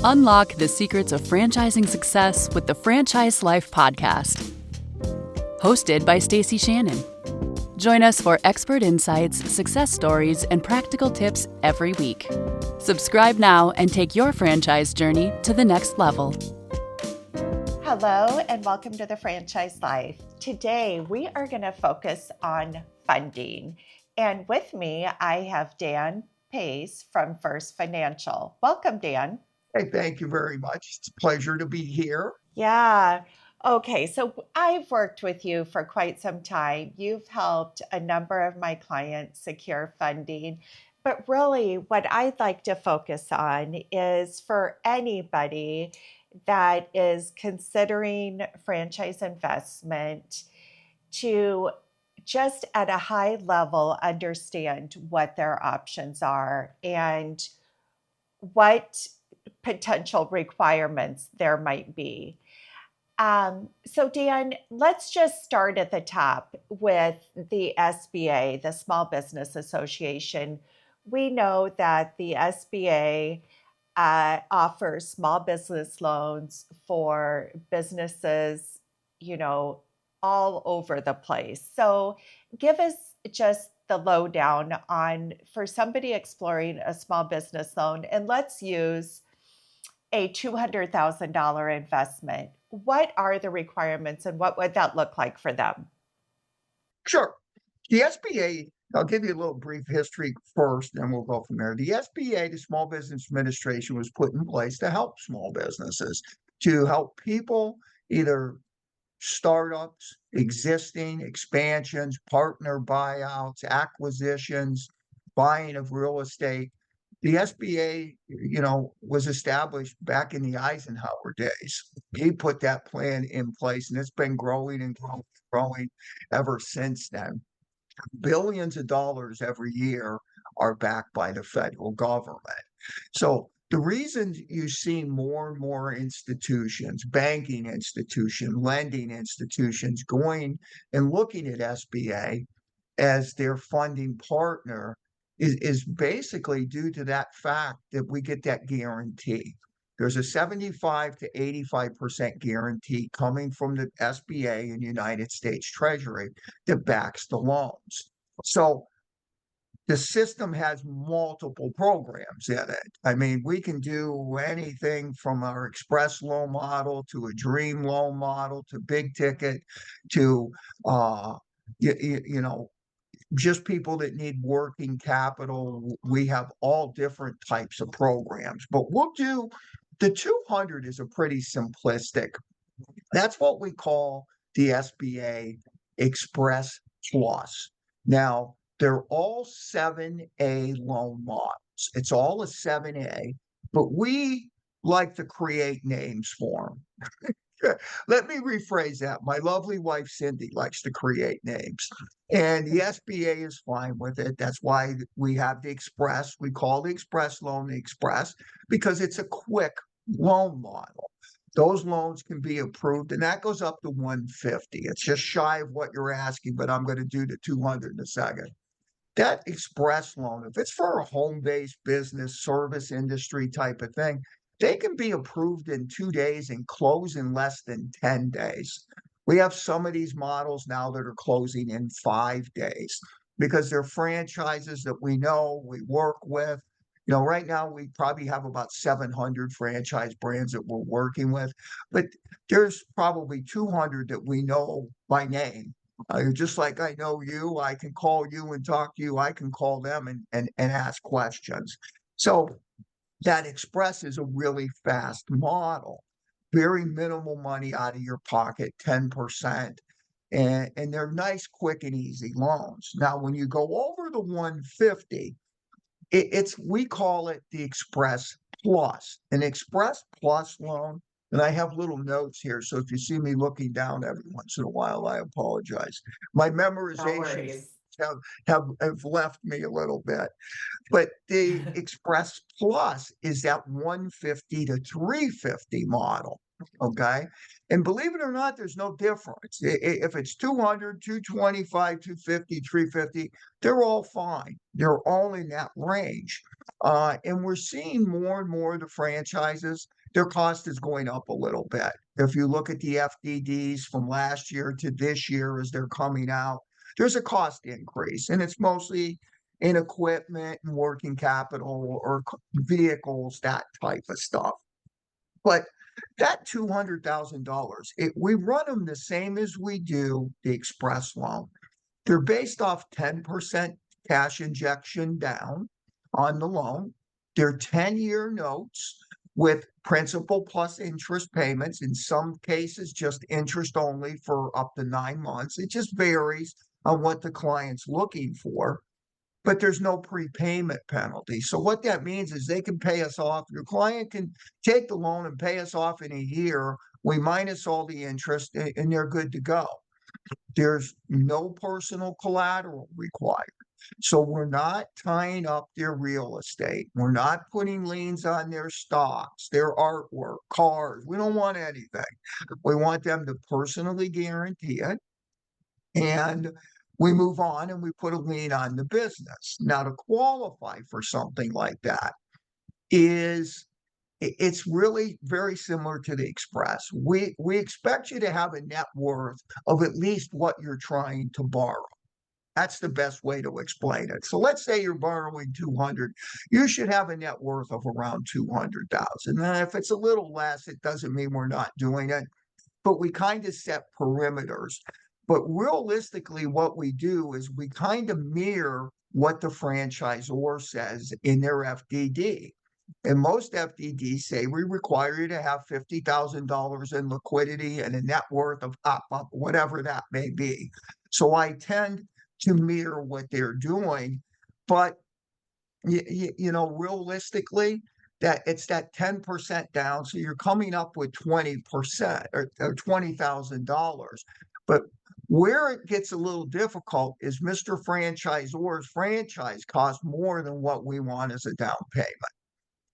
Unlock the secrets of franchising success with the Franchise Life podcast. Hosted by Stacie Shannon. Join us for expert insights, success stories, and practical tips every week. Subscribe now and take your franchise journey to the next level. Hello and welcome to the Franchise Life. Today we are going to focus on funding. And with me, I have Dan Pace from First Financial. Welcome, Dan. Hey, thank you very much. It's a pleasure to be here. Yeah. Okay. So I've worked with you for quite some time. You've helped a number of my clients secure funding. But really, what I'd like to focus on is for anybody that is considering franchise investment to just at a high level understand what their options are and what potential requirements there might be. So Dan, let's just start at the top with the SBA, the Small Business Association. We know that the SBA offers small business loans for businesses, all over the place. So give us just the lowdown on for somebody exploring a small business loan, and let's use a $200,000 investment. What are the requirements and what would that look like for them? Sure. The SBA, I'll give you a little brief history first, then we'll go from there. The SBA, the Small Business Administration, was put in place to help small businesses, to help people, either startups, existing expansions, partner buyouts, acquisitions, buying of real estate. The SBA, was established back in the Eisenhower days. He put that plan in place, and it's been growing and growing ever since then. Billions of dollars every year are backed by the federal government. So the reason you see more and more institutions, banking institutions, lending institutions going and looking at SBA as their funding partner is basically due to that fact that we get that guarantee. There's a 75 to 85% guarantee coming from the SBA and United States Treasury that backs the loans. So the system has multiple programs in it. I mean, we can do anything from our express loan model to a dream loan model to big ticket to, just people that need working capital. We have all different types of programs, but we'll do the 200 is a pretty simplistic. That's what we call the SBA Express Plus. Now, they're all 7A loan models. It's all a 7A, but we like to create names for them. Let me rephrase that. My lovely wife, Cindy, likes to create names, and the SBA is fine with it. That's why we have the Express. We call the Express loan the Express because it's a quick loan model. Those loans can be approved, and that goes up to 150. It's just shy of what you're asking, but I'm going to do the 200 in a second. That Express loan, if it's for a home-based business, service industry type of thing, they can be approved in 2 days and close in less than 10 days. We have some of these models now that are closing in 5 days because they're franchises that we know, we work with. Right now we probably have about 700 franchise brands that we're working with, but there's probably 200 that we know by name. Just like I know you, I can call you and talk to you. I can call them and ask questions. So that Express is a really fast model, very minimal money out of your pocket, 10%. And they're nice, quick, and easy loans. Now, when you go over the 150, we call it the Express Plus. An Express Plus loan, and I have little notes here, so if you see me looking down every once in a while, I apologize. My memorization have left me a little bit. But the Express Plus is that 150 to 350 model. Okay. And believe it or not, there's no difference. If it's 200, 225, 250, 350, they're all fine. They're all in that range. And we're seeing more and more of the franchises, their cost is going up a little bit. If you look at the FDDs from last year to this year as they're coming out, there's a cost increase, and it's mostly in equipment and working capital or vehicles, that type of stuff. But that $200,000, we run them the same as we do the express loan. They're based off 10% cash injection down on the loan. They're 10-year notes with principal plus interest payments. In some cases, just interest only for up to 9 months. It just varies on what the client's looking for. But there's no prepayment penalty. So what that means is they can pay us off. Your client can take the loan and pay us off in a year. We minus all the interest and they're good to go. There's no personal collateral required. So we're not tying up their real estate. We're not putting liens on their stocks, their artwork, cars. We don't want anything. We want them to personally guarantee it. And we move on and we put a lien on the business. Now, to qualify for something like that it's really very similar to the express. We expect you to have a net worth of at least what you're trying to borrow. That's the best way to explain it. So let's say you're borrowing 200, you should have a net worth of around 200,000. Now, if it's a little less, it doesn't mean we're not doing it, but we kind of set perimeters. But realistically, what we do is we kind of mirror what the franchisor says in their FDD. And most FDDs say we require you to have $50,000 in liquidity and a net worth of up, whatever that may be. So I tend to mirror what they're doing. But, realistically, that it's that 10% down. So you're coming up with 20% or $20,000. But where it gets a little difficult is Mr. Franchisor's franchise costs more than what we want as a down payment.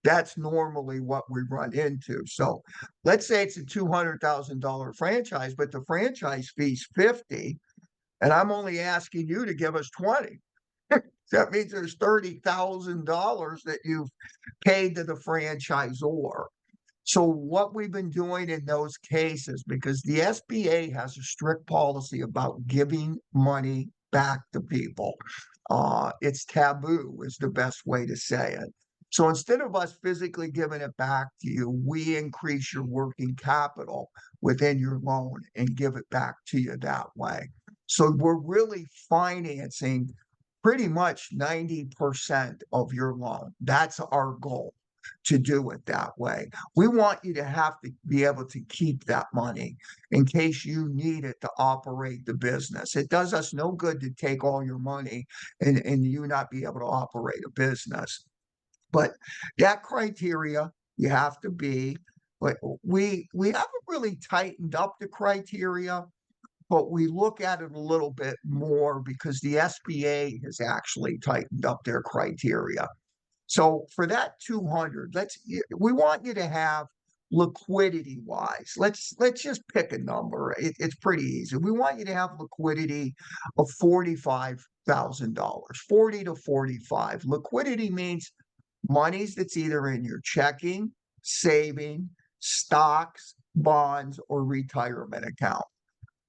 That's normally what we run into. So let's say it's a $200,000 franchise, but the franchise fee's 50, and I'm only asking you to give us 20. That means there's $30,000 that you've paid to the franchisor. So what we've been doing in those cases, because the SBA has a strict policy about giving money back to people. It's taboo is the best way to say it. So instead of us physically giving it back to you, we increase your working capital within your loan and give it back to you that way. So we're really financing pretty much 90% of your loan. That's our goal, to do it that way. We want you to have to be able to keep that money in case you need it to operate the business. It does us no good to take all your money and you not be able to operate a business. But that criteria, you have to be, but we haven't really tightened up the criteria, but we look at it a little bit more because the SBA has actually tightened up their criteria. So for that 200, we want you to have liquidity wise. Let's just pick a number. It's pretty easy. We want you to have liquidity of $45,000, 40 to 45. Liquidity means monies that's either in your checking, saving, stocks, bonds, or retirement account.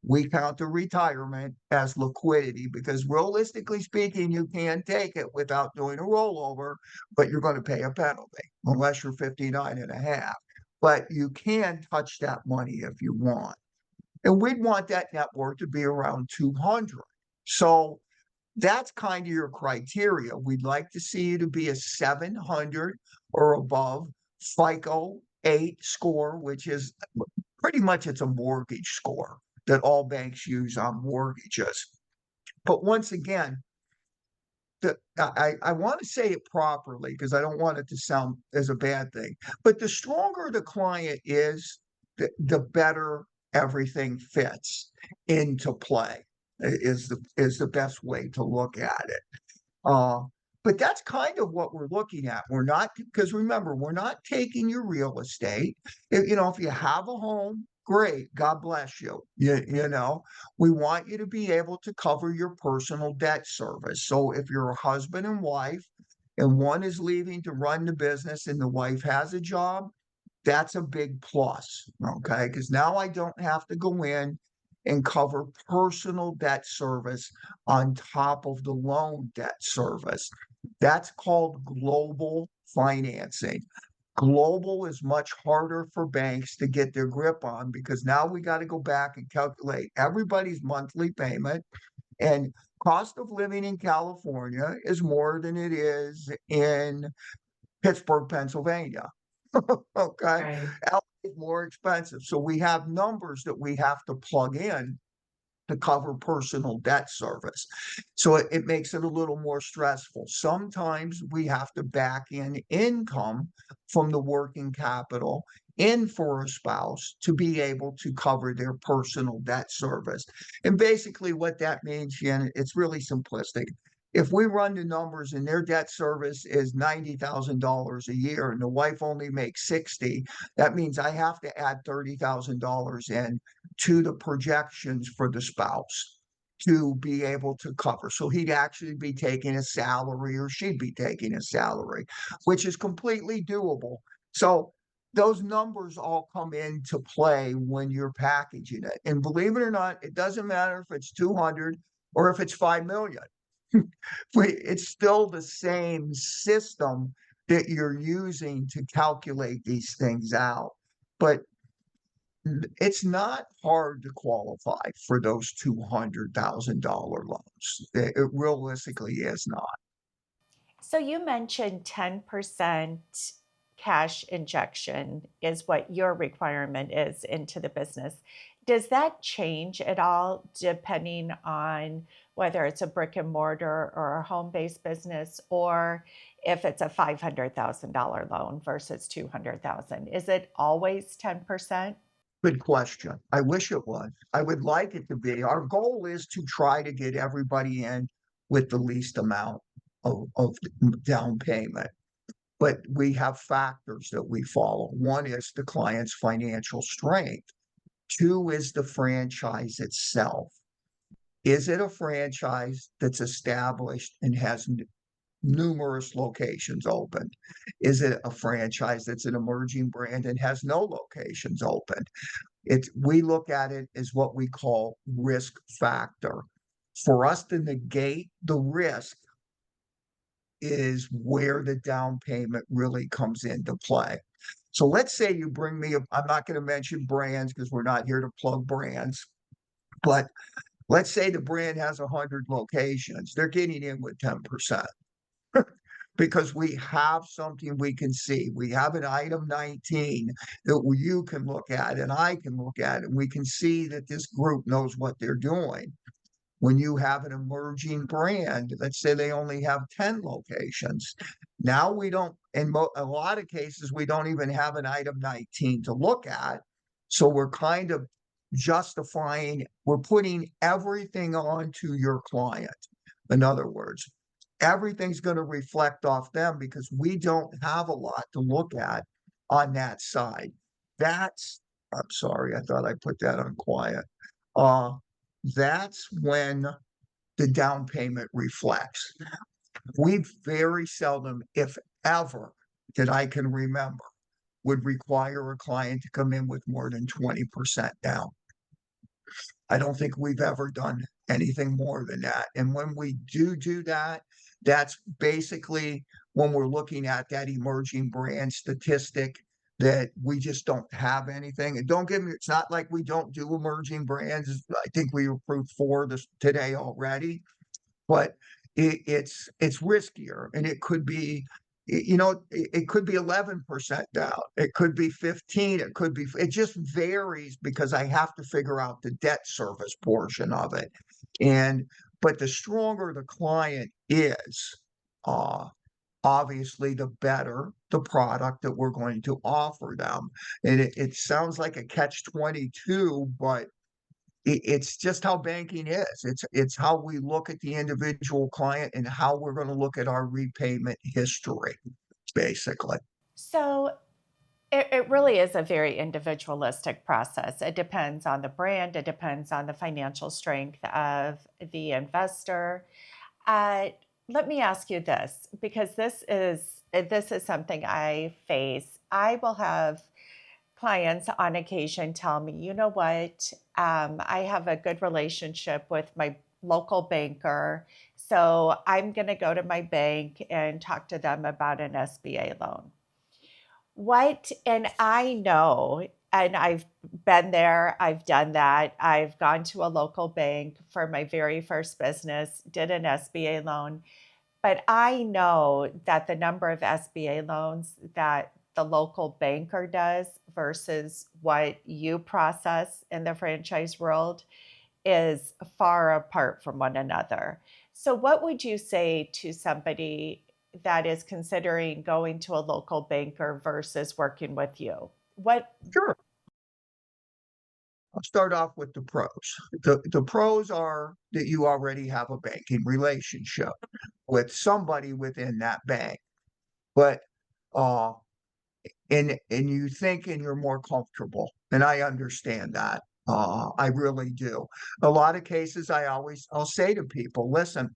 We count the retirement as liquidity because realistically speaking, you can't take it without doing a rollover, but you're going to pay a penalty unless you're 59 and a half. But you can touch that money if you want. And we'd want that net worth to be around 200. So that's kind of your criteria. We'd like to see you to be a 700 or above FICO 8 score, which is pretty much it's a mortgage score that all banks use on mortgages. But once again, I want to say it properly because I don't want it to sound as a bad thing. But the stronger the client is, the better everything fits into play. Is the best way to look at it. But that's kind of what we're looking at. We're not, because remember, we're not taking your real estate. If you have a home, great, God bless you. We want you to be able to cover your personal debt service. So if you're a husband and wife, and one is leaving to run the business and the wife has a job, that's a big plus, okay? Because now I don't have to go in and cover personal debt service on top of the loan debt service. That's called global financing. Global is much harder for banks to get their grip on because now we got to go back and calculate everybody's monthly payment, and cost of living in California is more than it is in Pittsburgh, Pennsylvania. Okay. Right. LA is more expensive. So we have numbers that we have to plug in to cover personal debt service. So it makes it a little more stressful. Sometimes we have to back in income from the working capital in for a spouse to be able to cover their personal debt service. And basically what that means, Shannon, it's really simplistic. If we run the numbers and their debt service is $90,000 a year and the wife only makes 60, that means I have to add $30,000 in to the projections for the spouse to be able to cover. So he'd actually be taking a salary or she'd be taking a salary, which is completely doable. So those numbers all come into play when you're packaging it. And believe it or not, it doesn't matter if it's 200 or if it's 5 million. It's still the same system that you're using to calculate these things out. But it's not hard to qualify for those $200,000 loans. It realistically is not. So you mentioned 10% cash injection is what your requirement is into the business. Does that change at all depending on whether it's a brick and mortar or a home-based business, or if it's a $500,000 loan versus 200,000? Is it always 10%? Good question. I wish it was. I would like it to be. Our goal is to try to get everybody in with the least amount of down payment. But we have factors that we follow. One is the client's financial strength. Two is the franchise itself. Is it a franchise that's established and has numerous locations open? Is it a franchise that's an emerging brand and has no locations open? We look at it as what we call risk factor. For us to negate the risk is where the down payment really comes into play. So let's say you bring me, I'm not going to mention brands because we're not here to plug brands, but let's say the brand has 100 locations. They're getting in with 10%. Because we have something we can see. We have an item 19 that you can look at and I can look at, and we can see that this group knows what they're doing. When you have an emerging brand, let's say they only have 10 locations. Now we don't, in a lot of cases, we don't even have an item 19 to look at. So we're kind of justifying, we're putting everything onto your client. In other words, everything's going to reflect off them because we don't have a lot to look at on that side. I'm sorry, I thought I put that on quiet. That's when the down payment reflects. We very seldom, if ever, that I can remember, would require a client to come in with more than 20% down. I don't think we've ever done anything more than that. And when we do that, that's basically when we're looking at that emerging brand statistic that we just don't have anything. And don't get me, it's not like we don't do emerging brands. I think we approved 4 today already, but it's riskier, and it could be, it could be 11% down. It could be 15. It just varies because I have to figure out the debt service portion of it. But the stronger the client is, obviously the better the product that we're going to offer them. And it sounds like a catch-22, but it's just how banking is. It's how we look at the individual client and how we're going to look at our repayment history, basically. So it really is a very individualistic process. It depends on the brand, it depends on the financial strength of the investor. Uh, Let me ask you this, because this is something I face. I will have clients on occasion tell me, you know what, I have a good relationship with my local banker, so I'm going to go to my bank and talk to them about an SBA loan. And I know, and I've been there, I've done that. I've gone to a local bank for my very first business, did an SBA loan, but I know that the number of SBA loans that the local banker does versus what you process in the franchise world is far apart from one another. So, what would you say to somebody that is considering going to a local banker versus working with you? What? Sure. I'll start off with the pros. The pros are that you already have a banking relationship with somebody within that bank. But uh and you think and you're more comfortable. And I understand that. I really do. A lot of cases I'll say to people, listen,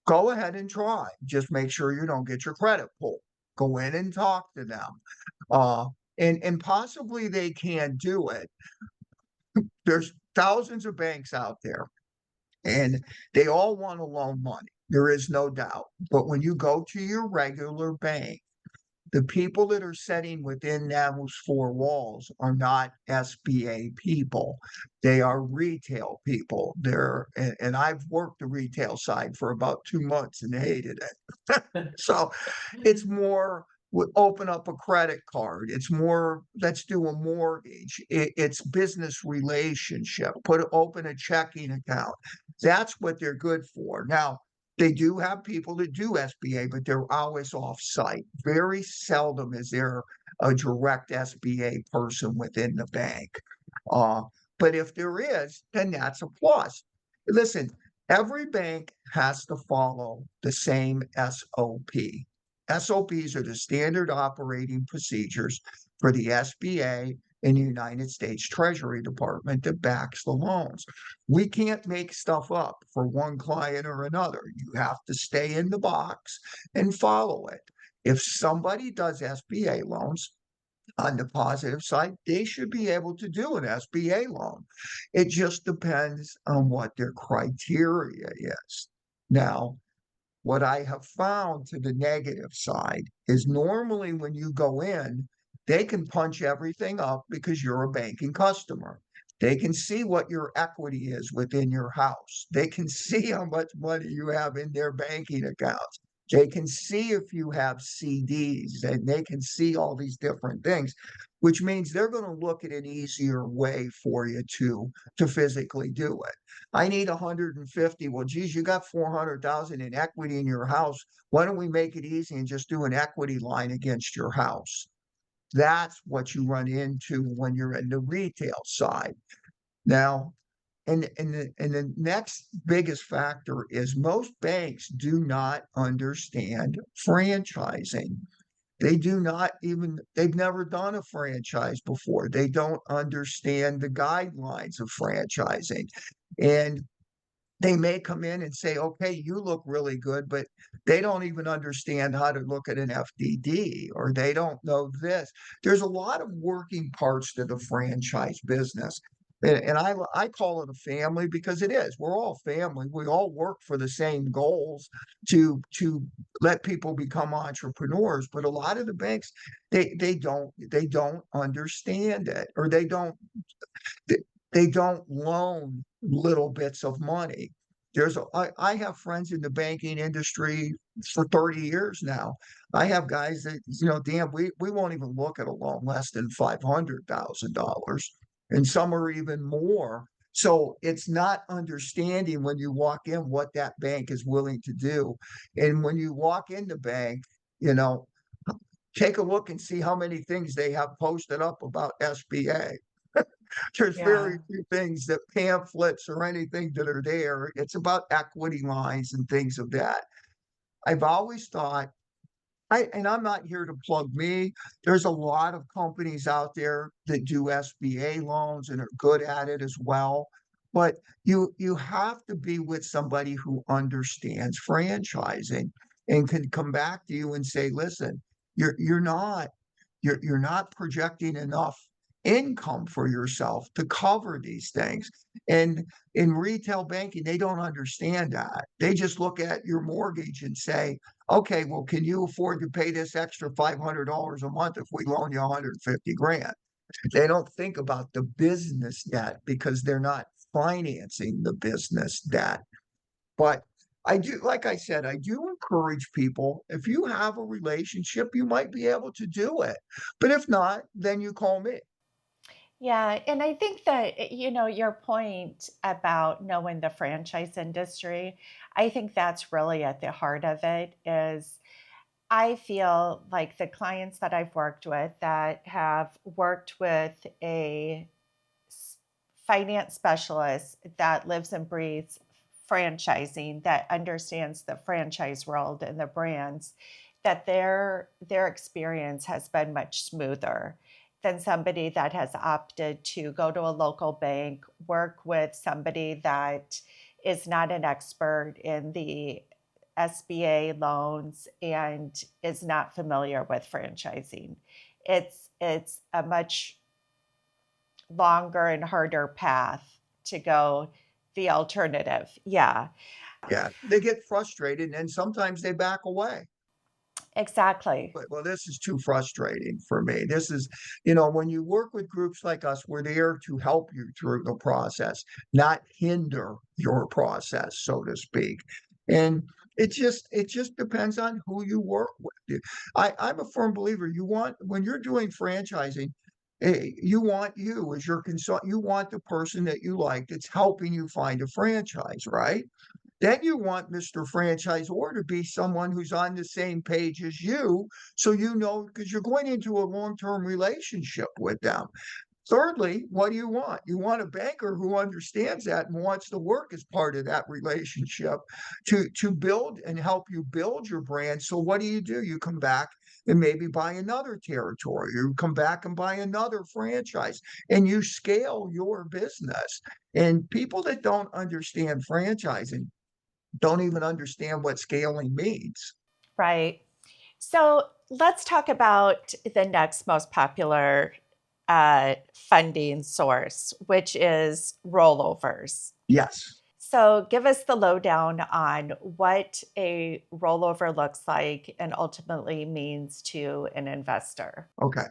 go ahead and try. Just make sure you don't get your credit pulled. Go in and talk to them. Uh and possibly they can't do it. There's thousands of banks out there and they all want to loan money. There is no doubt. But when you go to your regular bank, the people that are sitting within those four walls are not SBA people. They are retail people. And I've worked the retail side for about 2 months and hated it. So it's more open up a credit card. It's more, let's do a mortgage. It's business relationship. Open a checking account. That's what they're good for. Now, they do have people that do SBA, but they're always off-site. Very seldom is there a direct SBA person within the bank. Uh, but if there is, then that's a plus. Listen, every bank has to follow the same SOP. SOPs are the standard operating procedures for the SBA and the United States Treasury Department that backs the loans. We can't make stuff up for one client or another. You have to stay in the box and follow it. If somebody does SBA loans, on the positive side, they should be able to do an SBA loan. It just depends on what their criteria is. Now, what I have found to the negative side is normally when you go in, they can punch everything up because you're a banking customer. They can see what your equity is within your house. They can see how much money you have in their banking accounts. They can see if you have CDs and they can see all these different things, which means they're going to look at an easier way for you to physically do it. I need 150. Well, geez, you got 400,000 in equity in your house. Why don't we make it easy and just do an equity line against your house? That's what you run into when you're in the retail side. Now, and the next biggest factor is most banks do not understand franchising. They've never done a franchise before. They don't understand the guidelines of franchising. And they may come in and say, okay, you look really good, but they don't even understand how to look at an FDD or they don't know this. There's a lot of working parts to the franchise business. And I call it a family because it is. We're all family. We all work for the same goals to let people become entrepreneurs. But a lot of the banks, they don't understand it, or they don't loan little bits of money. I have friends in the banking industry for 30 years now. I have guys that, Dan, we won't even look at a loan less than $500,000, and some are even more. So it's not understanding when you walk in what that bank is willing to do. And when you walk in the bank, you know, take a look and see how many things they have posted up about SBA. There's Yeah. very few things that pamphlets or anything that are there. It's about equity lines and things of that. I've always thought and I'm not here to plug me. There's a lot of companies out there that do SBA loans and are good at it as well. But you have to be with somebody who understands franchising and can come back to you and say, listen, you're not you're not projecting enough income for yourself to cover these things. And in retail banking, they don't understand that. They just look at your mortgage and say, okay, well, can you afford to pay this extra $500 a month if we loan you 150 grand? They don't think about the business debt because they're not financing the business debt. But I do, like I said, I do encourage people, if you have a relationship, you might be able to do it. But if not, then you call me. Yeah, and I think that, your point about knowing the franchise industry, I think that's really at the heart of it is I feel like the clients that I've worked with that have worked with a s- finance specialist that lives and breathes franchising, that understands the franchise world and the brands, that their experience has been much smoother than somebody that has opted to go to a local bank, work with somebody that is not an expert in the SBA loans and is not familiar with franchising. It's a much longer and harder path to go the alternative. Yeah, Yeah, they get frustrated and sometimes they back away. exactly. But, well, this is too frustrating for me. This is, when you work with groups like us, we're there to help you through the process, not hinder your process, so to speak. And it just depends on who you work with. I'm a firm believer. When you're doing franchising, you want you as your consultant, you want the person that you like that's helping you find a franchise, right? Then you want Mr. Franchisor to be someone who's on the same page as you, so because you're going into a long-term relationship with them. Thirdly, what do you want? You want a banker who understands that and wants to work as part of that relationship to build and help you build your brand. So what do? You come back and maybe buy another territory. You come back and buy another franchise and you scale your business. And people that don't understand franchising don't even understand what scaling means. Right. So let's talk about the next most popular funding source, which is rollovers. Yes. So give us the lowdown on what a rollover looks like and ultimately means to an investor. Okay.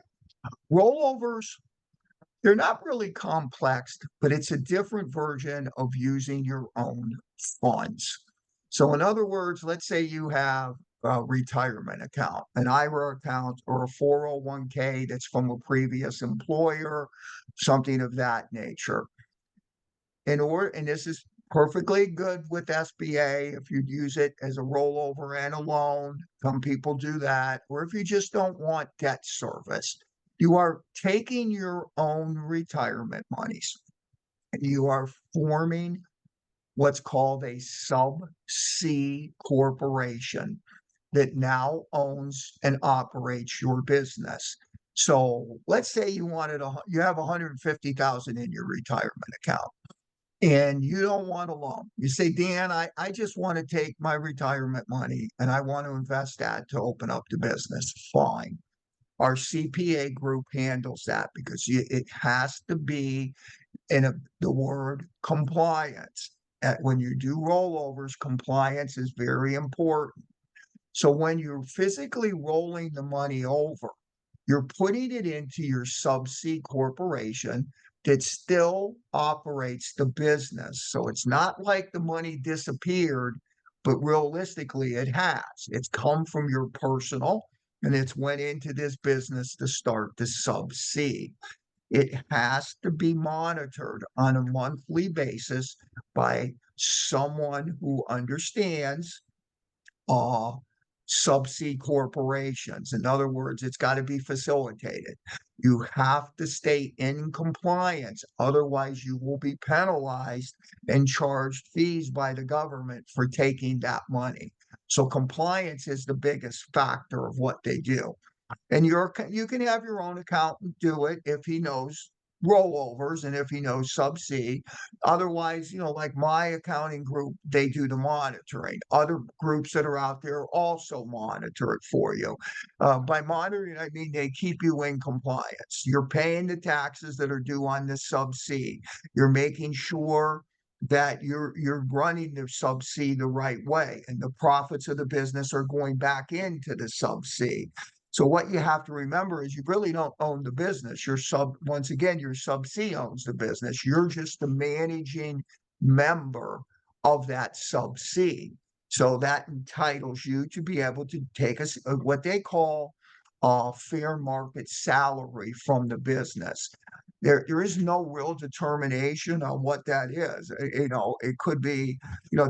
Rollovers, they're not really complex, but it's a different version of using your own funds. So, in other words, let's say you have a retirement account, an IRA account, or a 401k that's from a previous employer, something of that nature. And this is perfectly good with SBA if you use it as a rollover and a loan. Some people do that, or if you just don't want debt service, you are taking your own retirement monies and you are forming what's called a sub C corporation that now owns and operates your business. So let's say you have 150,000 in your retirement account and you don't want a loan. You say, Dan, I just want to take my retirement money and I want to invest that to open up the business. Fine. Our CPA group handles that because it has to be the word compliance. When you do rollovers, compliance is very important. So when you're physically rolling the money over, you're putting it into your sub C corporation that still operates the business. So it's not like the money disappeared, but realistically it has. It's come from your personal and it's went into this business to start the sub C. It has to be monitored on a monthly basis by someone who understands uh, sub-C corporations. In other words, it's got to be facilitated. You have to stay in compliance. Otherwise, you will be penalized and charged fees by the government for taking that money. So compliance is the biggest factor of what they do. And you can have your own accountant do it if he knows rollovers and if he knows sub-C. Otherwise, like my accounting group, they do the monitoring. Other groups that are out there also monitor it for you. By monitoring, I mean they keep you in compliance. You're paying the taxes that are due on the sub-C. You're making sure that you're running the sub-C the right way, and the profits of the business are going back into the sub-C. So what you have to remember is you really don't own the business. Once again, your sub-C owns the business. You're just the managing member of that sub-C. So that entitles you to be able to take what they call fair market salary from the business. There is no real determination on what that is. It could be,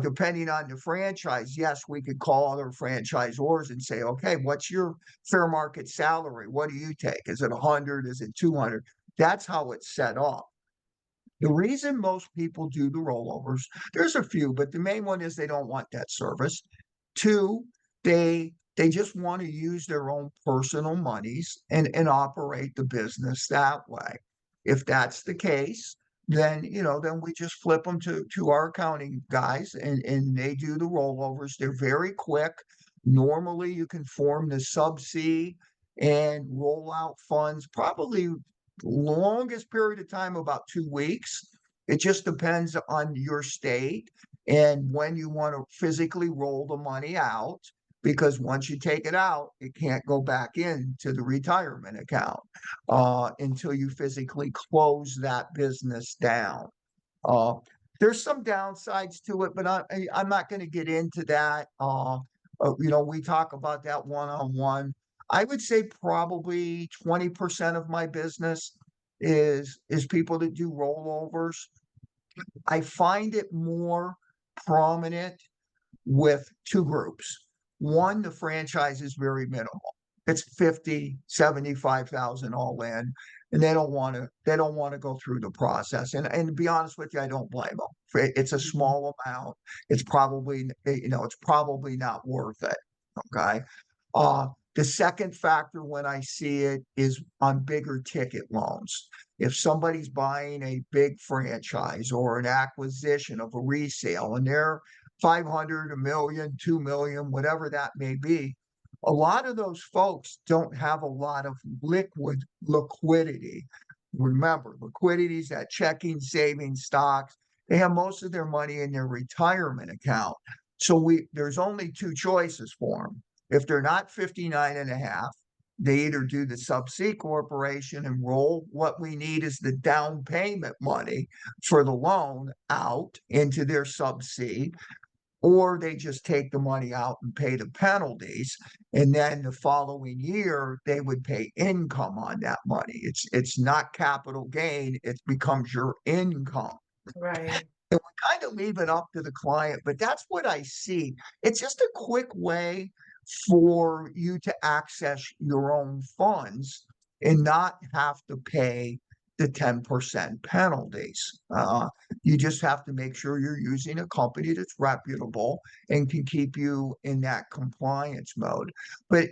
depending on the franchise. Yes, we could call other franchisors and say, okay, what's your fair market salary? What do you take? Is it 100? Is it 200? That's how it's set up. The reason most people do the rollovers, there's a few, but the main one is they don't want that service. Two, they just want to use their own personal monies and operate the business that way. If that's the case, then we just flip them to our accounting guys and they do the rollovers. They're very quick. Normally you can form the sub-C and roll out funds, probably longest period of time, about 2 weeks. It just depends on your state and when you want to physically roll the money out, because once you take it out, it can't go back into the retirement account until you physically close that business down. There's some downsides to it, but I'm not going to get into that. We talk about that one-on-one. I would say probably 20% of my business is people that do rollovers. I find it more prominent with two groups. One, the franchise is very minimal. It's 50, 75,000 all in, and they don't want to go through the process. And to be honest with you, I don't blame them. It's a small amount. It's probably not worth it. Okay. The second factor when I see it is on bigger ticket loans. If somebody's buying a big franchise or an acquisition of a resale and they're 500, a million, 2 million, whatever that may be, a lot of those folks don't have a lot of liquidity. Remember, liquidity is that checking, savings, stocks. They have most of their money in their retirement account. So there's only two choices for them. If they're not 59 and a half, they either do the sub-C corporation and roll what we need is the down payment money for the loan out into their sub-C, or they just take the money out and pay the penalties. And then the following year, they would pay income on that money. It's not capital gain. It becomes your income. Right. And we kind of leave it up to the client, but that's what I see. It's just a quick way for you to access your own funds and not have to pay the 10% penalties. You just have to make sure you're using a company that's reputable and can keep you in that compliance mode. But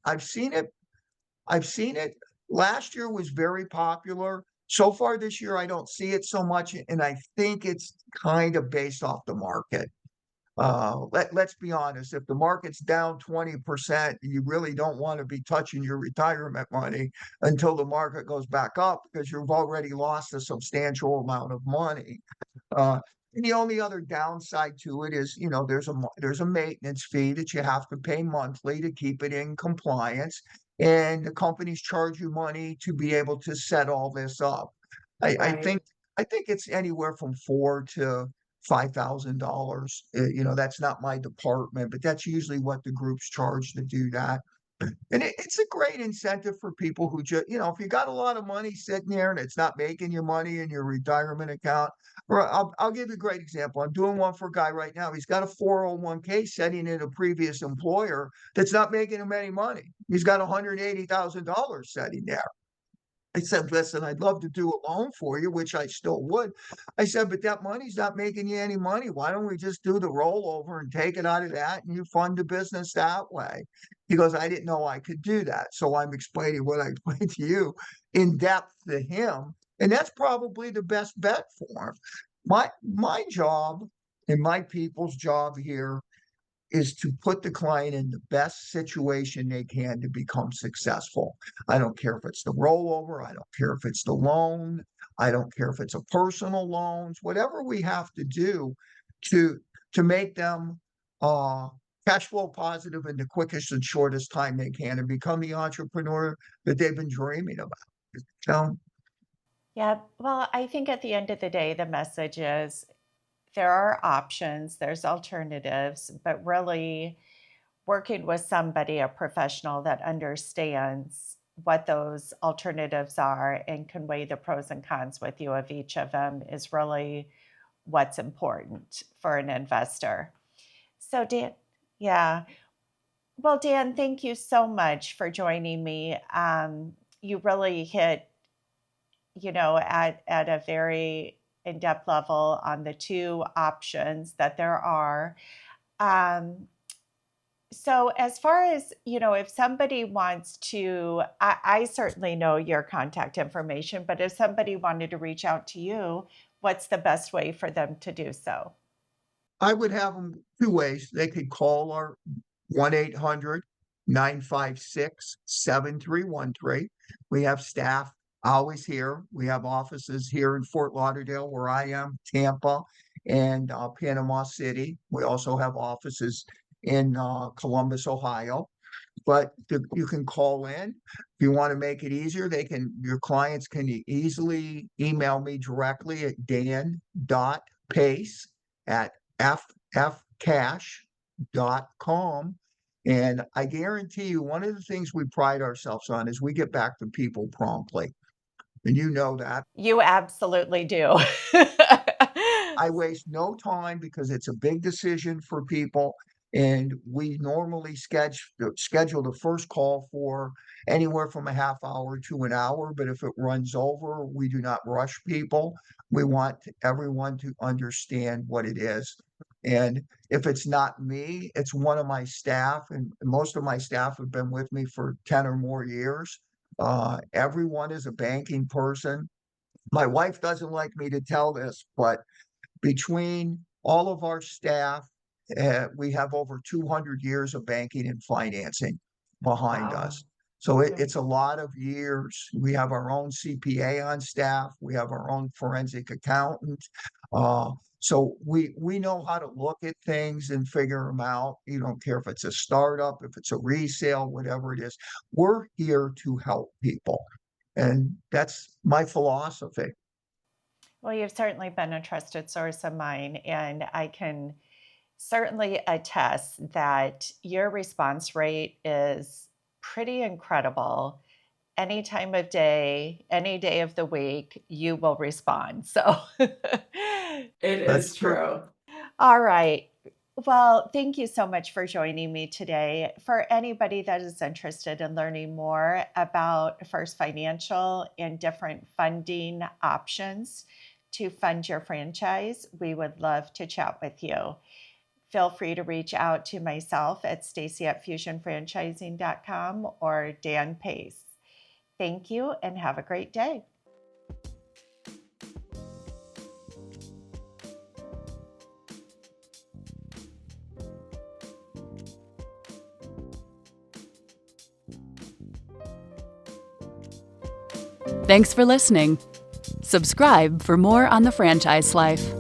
I've seen it. Last year was very popular. So far this year, I don't see it so much, and I think it's kind of based off the market. Let's be honest, if the market's down 20%, you really don't want to be touching your retirement money until the market goes back up, because you've already lost a substantial amount of money. And the only other downside to it is, there's a maintenance fee that you have to pay monthly to keep it in compliance. And the companies charge you money to be able to set all this up. I Right. think it's anywhere from $4,000 to $5,000. That's not my department, but that's usually what the groups charge to do that. And it's a great incentive for people who just, if you got a lot of money sitting there and it's not making you money in your retirement account, or I'll give you a great example. I'm doing one for a guy right now. He's got a 401k setting in a previous employer that's not making him any money. He's got $180,000 setting there. I said, listen, I'd love to do a loan for you, which I still would. I said, but that money's not making you any money. Why don't we just do the rollover and take it out of that and you fund the business that way? He goes, I didn't know I could do that. So I'm explaining what I explained to you in depth to him. And that's probably the best bet for him. My job and my people's job here is to put the client in the best situation they can to become successful. I don't care if it's the rollover. I don't care if it's the loan. I don't care if it's a personal loans, whatever we have to do to make them cash flow positive in the quickest and shortest time they can and become the entrepreneur that they've been dreaming about. So, Yeah, well, I think at the end of the day, the message is there are options, there's alternatives, but really working with somebody, a professional that understands what those alternatives are and can weigh the pros and cons with you of each of them is really what's important for an investor. So Dan, yeah. Well, Dan, thank you so much for joining me. You really hit, at a very in-depth level on the two options that there are. So as far as, if somebody wants to, I certainly know your contact information, but if somebody wanted to reach out to you, what's the best way for them to do so? I would have them two ways. They could call our 1-800-956-7313. We have staff always here. We have offices here in Fort Lauderdale, where I am, Tampa, and Panama City. We also have offices in Columbus, Ohio. But you can call in. If you want to make it easier, your clients can easily email me directly at dan.pace@ffcash.com. And I guarantee you, one of the things we pride ourselves on is we get back to people promptly. And you know that. You absolutely do. I waste no time because it's a big decision for people. And we normally schedule the first call for anywhere from a half hour to an hour. But if it runs over, we do not rush people. We want everyone to understand what it is. And if it's not me, it's one of my staff. And most of my staff have been with me for 10 or more years. Everyone is a banking person. My wife doesn't like me to tell this, but between all of our staff, we have over 200 years of banking and financing behind us. So it's a lot of years. We have our own CPA on staff. We have our own forensic accountant. So we know how to look at things and figure them out. You don't care if it's a startup, if it's a resale, whatever it is. We're here to help people. And that's my philosophy. Well, you've certainly been a trusted source of mine, and I can certainly attest that your response rate is pretty incredible. Any time of day, any day of the week, you will respond. So That's true. All right. Well, thank you so much for joining me today. For anybody that is interested in learning more about First Financial and different funding options to fund your franchise, we would love to chat with you. Feel free to reach out to myself at Stacie@fusionfranchising.com or Dan Pace. Thank you and have a great day. Thanks for listening. Subscribe for more on the franchise life.